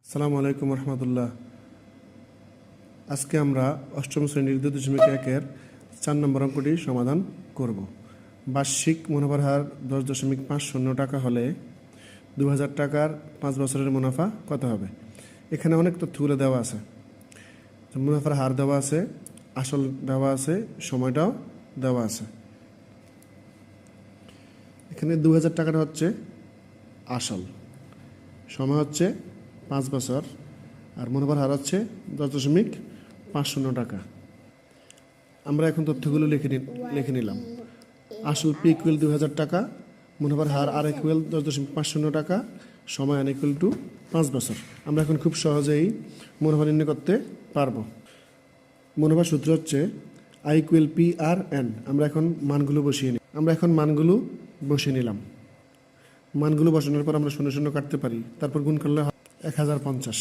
আসসালামু আলাইকুম রহমতুল্লাহ। আজকে আমরা অষ্টম শ্রেণীর 2.1-এর 4 নম্বর অঙ্কটি সমাধান করব। বার্ষিক মুনাফার হার 10.50 টাকা হলে 2000 টাকার 5 বছরের মুনাফা কত হবে? এখানে অনেক তথ্যগুলো দেওয়া আছে। মুনাফার হার দেওয়া আছে, আসল দেওয়া আছে, সময়টাও দেওয়া আছে। এখানে 2000 টাকাটা হচ্ছে আসল, সময় হচ্ছে 5 বছর, আর মুনাফার হার হচ্ছে 10.50 টাকা। আমরা এখন তথ্যগুলো লিখে নিলাম। আসল পি ইকুয়াল 2000 টাকা, মুনাফার হার আর ইকুয়াল 10.50 টাকা, সময় এন ইকুয়াল টু 5 বছর। আমরা এখন খুব সহজেই মুনাফা নির্ণয় করতে পারবো। মুনাফার সূত্র হচ্ছে I equal P R N. আমরা এখন মানগুলো বসিয়ে নিলাম। মানগুলো বসানোর পর আমরা 0 0 কাটতে পারি, তারপর গুণ করলে 1050।